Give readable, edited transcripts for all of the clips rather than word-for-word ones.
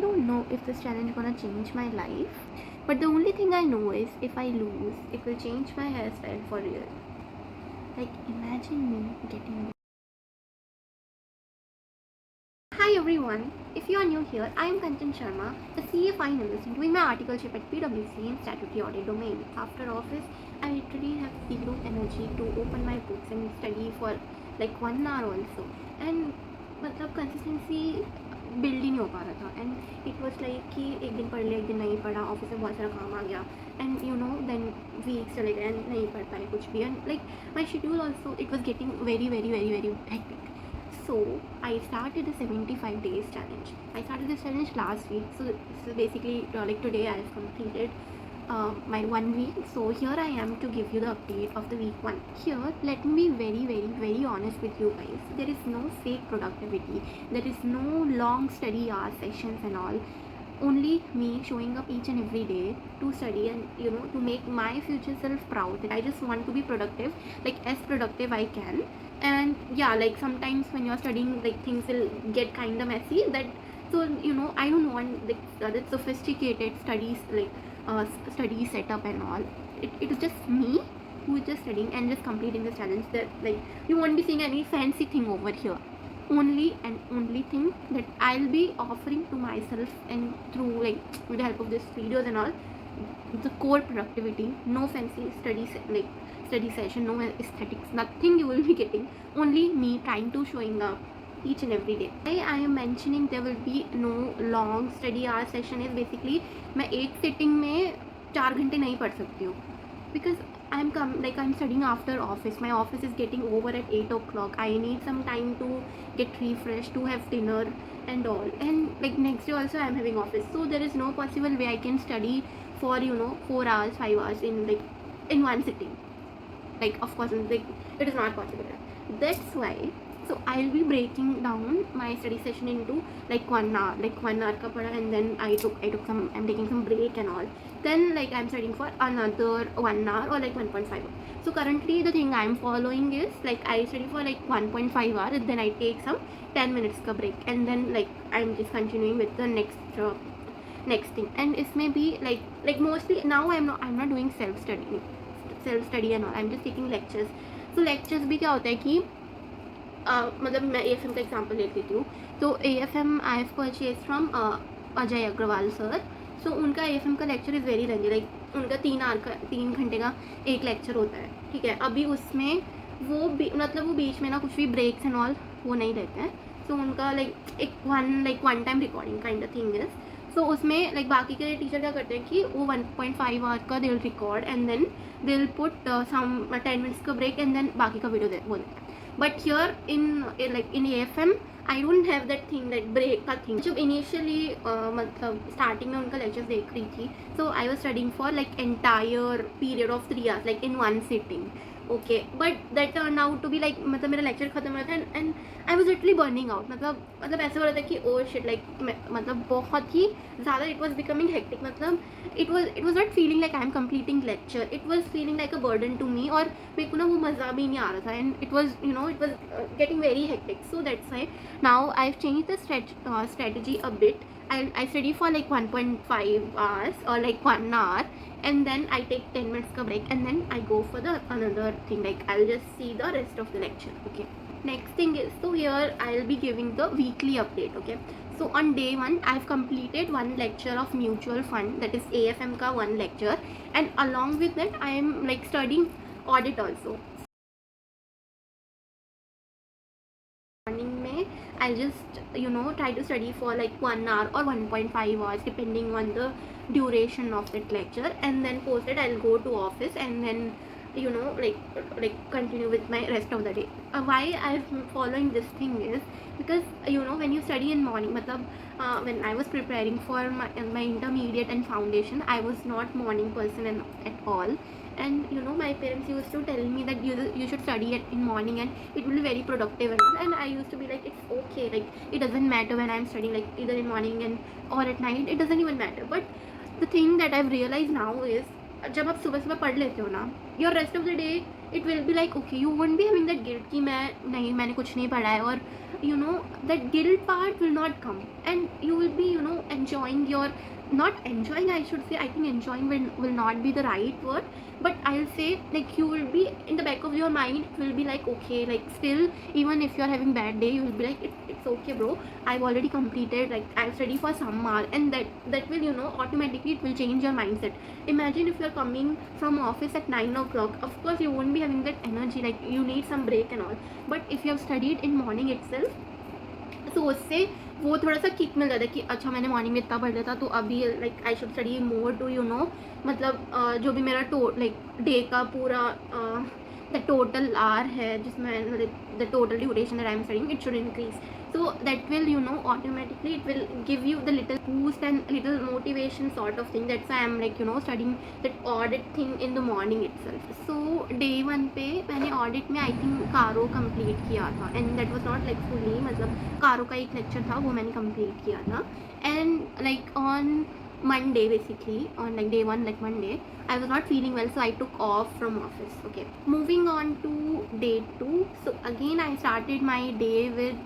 don't know if this challenge gonna change my life, but the only thing I know is if I lose, it will change my hairstyle for real. Like, imagine me getting. Hi everyone, if you are new here, I am Kanchan Sharma, a CA finalist doing my articleship at PwC in statutory audit domain. After office, I literally have zero energy to open my books and study for like 1 hour also. And मतलब consistency build ही नहीं हो पा रहा था and it was like कि एक दिन पढ़ लिया एक दिन नहीं पढ़ा, ऑफिस में बहुत सारा काम आ गया and you know then weeks चले गए एंड नहीं पढ़ पाए कुछ भी and like my schedule also it was getting very very very very hectic. So I started the 75 days challenge. I started this challenge last week. So basically like today I have completed my 1 week. So here I am to give you the update of the week 1. Here let me be very very very honest with you guys. There is no fake productivity. There is no long study hour sessions and all. Only me showing up each and every day to study and you know to make my future self proud. I just want to be productive, like as productive I can. And yeah, like sometimes when you're studying, like things will get kind of messy, that so you know I don't want like that sophisticated studies like study setup and all. It is just me who is just studying and just completing the challenge. That like you won't be seeing any fancy thing over here. Only and only thing that I'll be offering to myself and through like with the help of these videos and all, the core productivity. No fancy study session, no aesthetics, nothing you will be getting. Only me trying to showing up each and every day. I am mentioning there will be no long study hour session is basically मैं एक sitting में 4 घंटे नहीं पढ़ सकती हूँ because I'm studying after office. My office is getting over at 8 o'clock. I need some time to get refreshed, to have dinner and all, and like next day also I'm having office, so there is no possible way I can study for 4 hours 5 hours in one sitting. Like of course like it is not possible. That's why so I'll be breaking down my study session into like 1 hour ka pada, and then I took some, I'm taking some break and all, then like I'm studying for another 1 hour or like 1.5 hours. So currently the thing I'm following is like I study for like 1.5 hours, then I take some 10 minutes ka break, and then like I'm just continuing with the next thing. And it may be like mostly now I'm not doing self study and all, I'm just taking lectures. So lectures भी क्या होता है कि मतलब मैं AFM का example ले लेती हूँ. तो AFM I have purchase from Ajay Agarwal sir. So उनका AFM का lecture is very lengthy. Like उनका 3 घंटे का एक लेक्चर होता है, ठीक है. अभी उसमें वो मतलब वो बीच में ना कुछ भी ब्रेक्स एंड ऑल वो नहीं लेते हैं. सो उनका एक one time recording kind of thing is. So उसमें लाइक बाकी के टीचर क्या करते हैं कि वो 1.5 आवर का they will record and then they will put some 10 minutes का ब्रेक एंड देन बाकी का वीडियो वो देते हैं. But here in AFM I don't have that thing, that break का thing. जब initially मतलब starting में उनका lectures देख रही थी, so I was studying for like entire period of 3 hours like in one sitting. Okay, but that turned out to be like मतलब मेरा lecture खत्म हो रहा था and I was literally burning out. मतलब ऐसा हो रहा था कि oh shit, like मतलब बहुत ही ज़्यादा it was becoming hectic. मतलब it was not feeling like I am completing lecture. It was feeling like a burden to me, और मेरे को ना वो मज़ा भी नहीं आ रहा था, and it was it was getting very hectic. So that's why now I've changed the strategy a bit. I study for like 1.5 hours or like 1 hour, and then I take 10 minutes ka break, and then I go for the another thing, like I'll just see the rest of the lecture. Okay, next thing is, so here I'll be giving the weekly update. Okay, so on day 1 I've completed one lecture of mutual fund, that is AFM ka one lecture, and along with that I am like studying audit also. Morning में I'll just try to study for like 1 hour or 1.5 hours depending on the duration of that lecture, and then post it I'll go to office, and then like continue with my rest of the day. Why I'm following this thing is because when you study in morning, when I was preparing for my intermediate and foundation, I was not morning person at all. And my parents used to tell me that you should study in morning and it will be very productive and I used to be like, it's okay, like it doesn't matter when I'm studying, like either in morning or at night, it doesn't even matter. But the thing that I've realized now is जब आप सुबह सुबह पढ़ लेते हो ना, your rest of the day it will be like okay, you won't be having that guilt कि मैंने कुछ नहीं पढ़ा है, और you know that guilt part will not come, and you will be enjoying your, not enjoying, I should say, I think enjoying will not be the right word, but I'll say like you will be in the back of your mind, it will be like okay, like still even if you're having bad day, you will be like it's okay bro, I've already completed, like I've studied for some hour, and that will automatically it will change your mindset. Imagine if you're coming from office at 9 o'clock, of course you won't be having that energy, like you need some break and all, but if you have studied in morning itself, तो उससे वो थोड़ा सा kick मिल जाता है कि अच्छा मैंने मॉर्निंग में इतना पढ़ लिया था, तो अभी like I should study more to मतलब जो भी मेरा लाइक डे का पूरा द टोटल आवर है जिसमें the total duration that I am studying, it should increase. So that will automatically it will give you the little boost and little motivation sort of thing. That's why I'm like studying that audit thing in the morning itself. So day 1 पे मैंने audit में I think कारो complete किया था, and that was not like fully, मतलब कारो का एक lecture था वो मैंने complete किया था. And like on Monday, basically on like day 1, like Monday, I was not feeling well, so I took off from office. Okay, moving on to day 2. So again I started my day with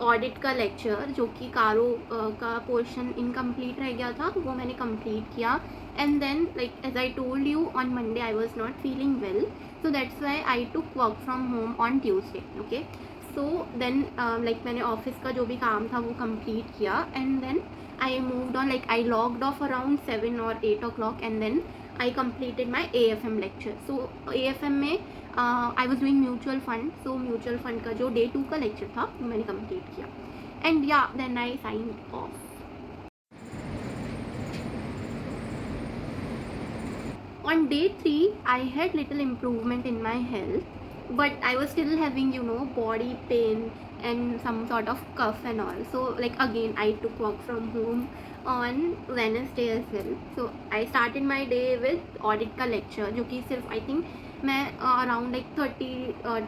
audit का lecture, जो कि कारो का portion incomplete रह गया था, वो मैंने कंप्लीट किया. And then like as I told you on Monday I was not feeling well, so that's why I took work from home on Tuesday. Okay, so then like मैंने office का जो भी काम था वो कंप्लीट किया, and then I moved on, like I logged off around 7 or 8 o'clock, and then I completed my AFM lecture. So AFM में I was doing mutual fund, so mutual fund का जो डे 2 का lecture था वो मैंने complete किया. And yeah then I sign off. On day 3 I had little improvement in my health, but I was still having body pain and some sort of cough and all. So like again I took work from home on Wednesday as well. So I started my day with audit का lecture, जो कि सिर्फ I think मैं around like 30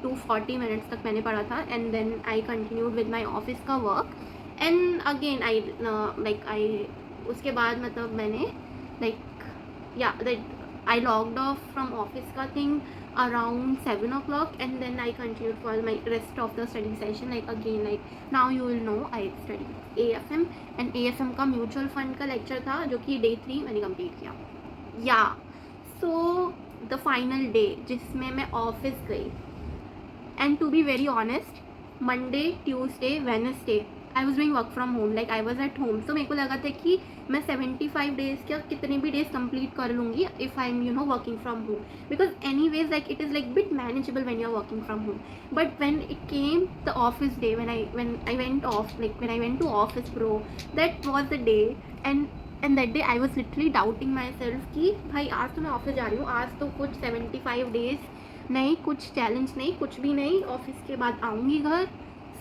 to 40 minutes तक मैंने पढ़ा था. And then I continued with my office का work, and again I like I उसके बाद मतलब मैंने लाइक या that I logged off from office का thing around 7 o'clock, and then I continued for my rest of the study session. Like again, like now you will know I studied AFM, and AFM का mutual fund का lecture था जो कि day 3 मैंने complete किया. या so the final day जिसमें मैं ऑफिस गई, and to be very honest, Monday, Tuesday, Wednesday I was doing work from home, like I was at home. तो मेरे को लगा था कि मैं 75 डेज़ क्या कितने भी डेज कंप्लीट कर लूँगी if I am working from home, because anyways like it is like bit manageable when you are working from home. But when it came the office day, when I went off, like when I went to office, bro, that was the day. And that day I was literally doubting my self कि भाई आज तो मैं office जा रही हूँ, आज तो कुछ 75 डेज़ नहीं, कुछ चैलेंज नहीं, कुछ भी नहीं, ऑफिस के बाद आऊँगी घर,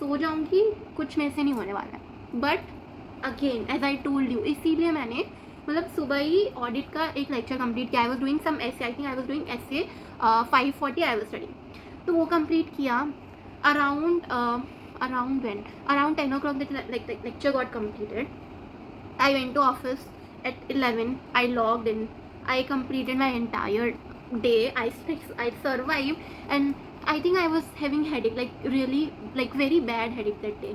सो जाऊँगी, कुछ मेरे से नहीं होने वाला है. But again as I told you, इसीलिए मैंने मतलब सुबह ही ऑडिट का एक लेक्चर कंप्लीट किया. आई वॉज डूइंग सम ऐसे, I think I was doing ऐसे 5:40 आई वॉज स्टडिंग, तो वो कंप्लीट किया. Around 10 o'clock like the lecture got completed. I went to office at 11. I logged in. I completed my entire day. I survived, and I think I was having headache, like really, like very bad headache that day.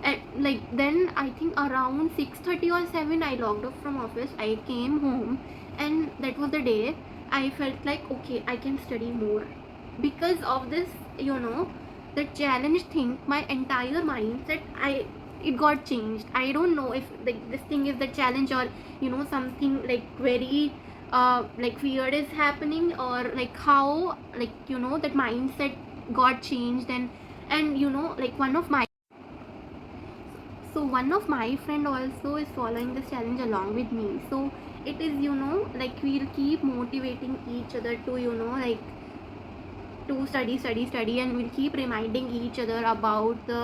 And like then I think around 6:30 or 7 I logged off from office. I came home, and that was the day I felt like okay, I can study more. Because of this, the challenge thing, my entire mindset, it got changed. I don't know if like this thing is the challenge, or something like very like weird is happening, or like how like that mindset got changed. And like one of my friend also is following this challenge along with me. So it is like we'll keep motivating each other to like to study, and we'll keep reminding each other about the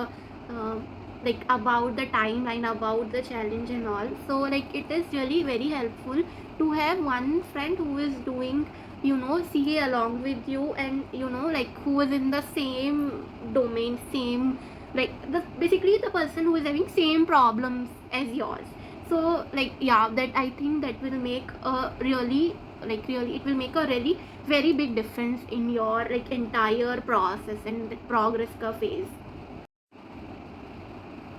like about the timeline, about the challenge and all. So like it is really very helpful to have one friend who is doing CA along with you, and like who is in the same domain, same like basically the person who is having same problems as yours. So like yeah, that I think that will make a really like really, it will make a really very big difference in your like entire process and the progress का phase.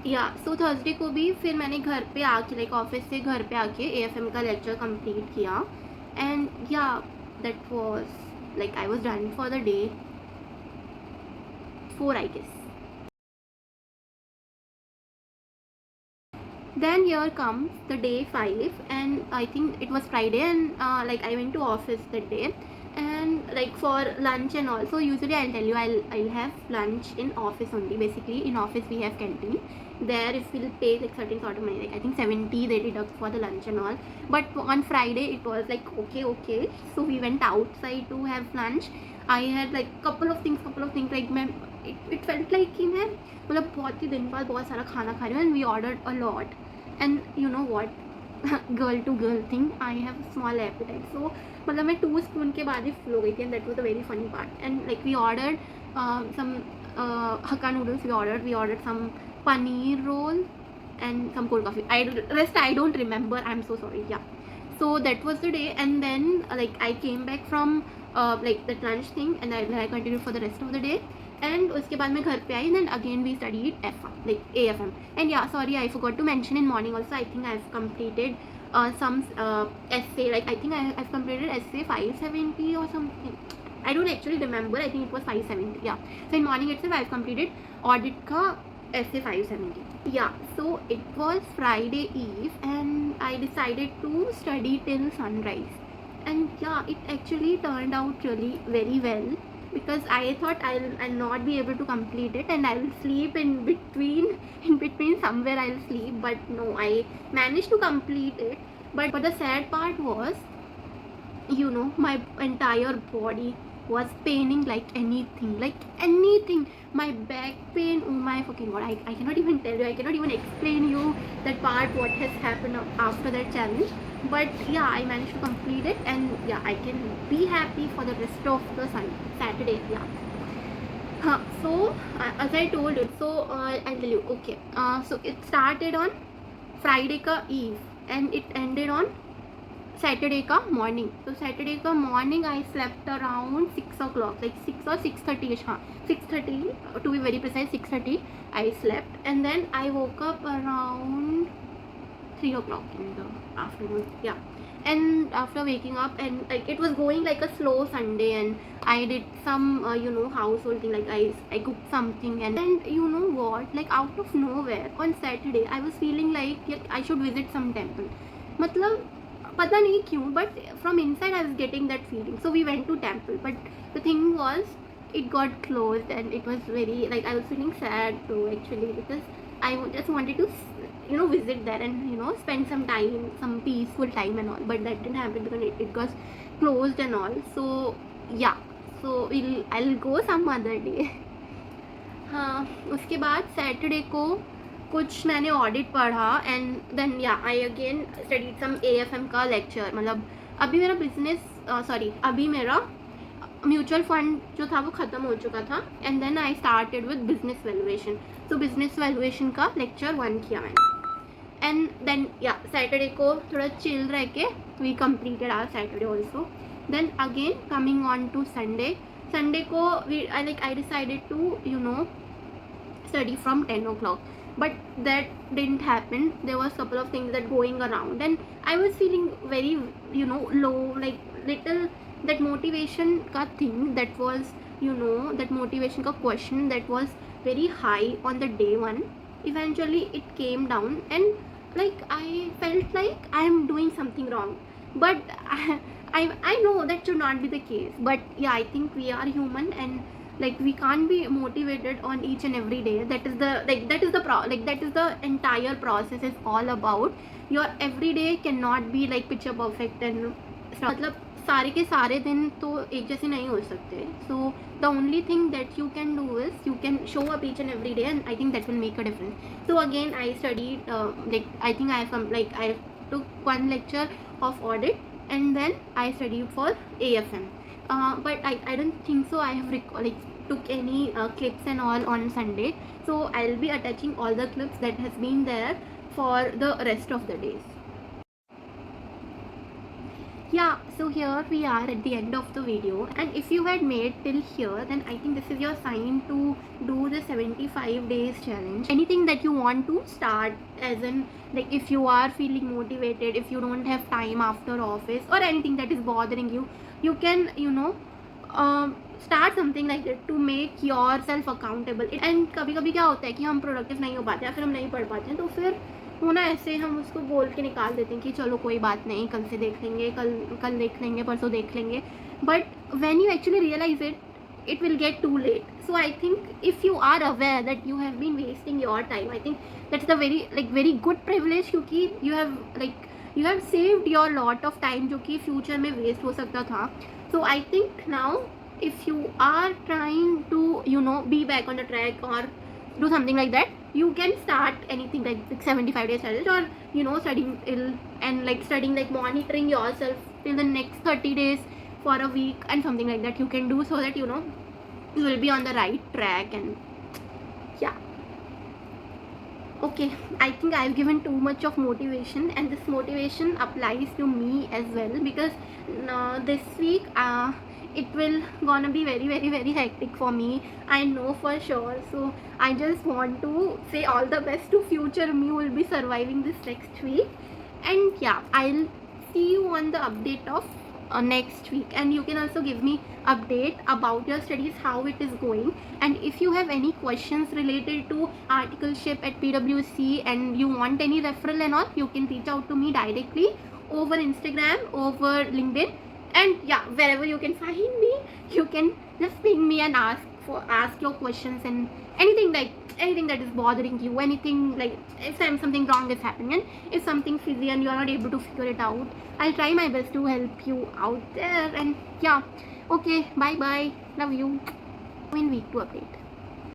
या so Thursday को भी फिर मैंने घर पे आके like office से घर पे आके AFM का लेक्चर कंप्लीट किया एंड या that was like I was done for the day 4 I guess. Then here comes the day 5 and I think it was Friday and like I went to office that day and like for lunch and all. So usually I'll tell you I'll have lunch in office only. Basically in office we have canteen. There if we'll pay like certain sort of money, like I think 70 they deduct for the lunch and all. But on Friday it was like okay. So we went outside to have lunch. I had like couple of things like it felt like कि मैं मतलब बहुत ही दिन बाद बहुत सारा खाना खा रही हूँ and we ordered a lot. And you know what, girl to girl thing, I have a small appetite, so मतलब मैं 2 spoon के बाद ही full हो गई थी and that was the very funny part. And like we ordered some Hakka noodles, we ordered some paneer roll and some cold coffee. Rest I don't remember, I'm so sorry. Yeah, so that was the day and then like I came back from like that lunch thing and I continued for the rest of the day. And उसके बाद मैं घर पे आई then again we studied AFM. And yeah, sorry, I forgot to mention in morning also I think I've completed some essay, like I think I've completed essay 570 or something. I don't actually remember, I think it was 570. Yeah, so in morning itself I've completed audit ka essay 570. Yeah, so it was Friday eve and I decided to study till sunrise. And yeah, it actually turned out really very well because I thought I'll not be able to complete it and I'll sleep in between somewhere I'll sleep, but no, I managed to complete it. But the sad part was, you know, my entire body was paining like anything. My back pain, oh my fucking god, I cannot even tell you, I cannot even explain you that part, what has happened after that challenge. But yeah, I managed to complete it and yeah, I can be happy for the rest of the Saturday. Yeah. So as I told you, so I'll tell you. Okay, so it started on Friday ka eve and it ended on Saturday ka morning. So Saturday ka morning I slept around 6 o'clock, like 6 or 6:30ish. 6:30 to be very precise, 6:30 I slept and then I woke up around 3 o'clock in the afternoon. Yeah, and after waking up and like it was going like a slow Sunday and I did some you know, household thing, like I cooked something and you know what, like out of nowhere on Saturday I was feeling like I should visit some temple. मतलब पता नहीं क्यों, but from inside I was getting that feeling. So we went to temple, but the thing was it got closed and it was very like I was feeling sad too actually because I just wanted to, you know, visit there and, you know, spend some time, some peaceful time and all, but that didn't happen because it got closed and all. So yeah, so I'll go some other day. हाँ, उसके बाद Saturday को कुछ मैंने audit पढ़ा and then yeah I again studied some AFM का lecture. मतलब अभी मेरा अभी मेरा म्यूचुअल फंड जो था वो ख़त्म हो चुका था and then I started with business valuation. तो बिजनेस वैल्यूएशन का लेक्चर 1 किया मैंने एंड देन या सैटरडे को थोड़ा चिल रह के we completed our Saturday also. Then again coming on to Sunday को I decided to, you know, study from 10 o'clock, but that didn't happen. There was couple of things that going around and I was feeling very, you know, low, like little that motivation ka thing that was, you know, that motivation ka question that was very high on the day 1. Eventually it came down and like I felt like I am doing something wrong, but I know that should not be the case. But yeah, I think we are human and like we can't be motivated on each and every day. That is the entire process is all about. Your every day cannot be like picture perfect and मतलब सारे के सारे दिन तो एक जैसे नहीं हो सकते. So the only thing that you can do is you can show up each and every day and I think that will make a difference. So again I studied like I think I took one lecture of audit and then I studied for AFM. But I don't think so I have took any clips and all on Sunday. So I'll be attaching all the clips that has been there for the rest of the days. Yeah, so here we are at the end of the video, and if you had made till here, then I think this is your sign to do the 75 days challenge. Anything that you want to start, as in, like, if you are feeling motivated, if you don't have time after office, or anything that is bothering you, you can, start something like that to make yourself accountable. And कभी कभी क्या होता है कि हम productive नहीं हो पाते या फिर हम नहीं पढ़ पाते हैं, तो फिर वो ना ऐसे हम उसको बोल के निकाल देते हैं कि चलो कोई बात नहीं, कल से देख लेंगे, कल देख लेंगे, परसों देख लेंगे. But when you actually realise it will get too late. So I think if you are aware that you have been wasting your time, I think that's the very good privilege, क्योंकि you have saved your lot of time जो कि future में waste हो सकता था. So I think now if you are trying to be back on the track or do something like that, you can start anything like 75 days challenge, or studying studying, like monitoring yourself till the next 30 days for a week and something like that you can do, so that you will be on the right track. And yeah, okay, I think I've given too much of motivation, and this motivation applies to me as well, because this week it will gonna be very very very hectic for me, I know for sure. So I just want to say all the best to future me who will be surviving this next week. And yeah, I'll see you on the update of next week, and you can also give me update about your studies, how it is going. And if you have any questions related to articleship at PwC and you want any referral and all, you can reach out to me directly over Instagram, over LinkedIn, and yeah, wherever you can find me, you can just ping me and ask your questions, and anything that is bothering you, anything like if something wrong is happening, and if something fizzy and you are not able to figure it out, I'll try my best to help you out there. And yeah, okay, bye bye, love you. In week 2 update.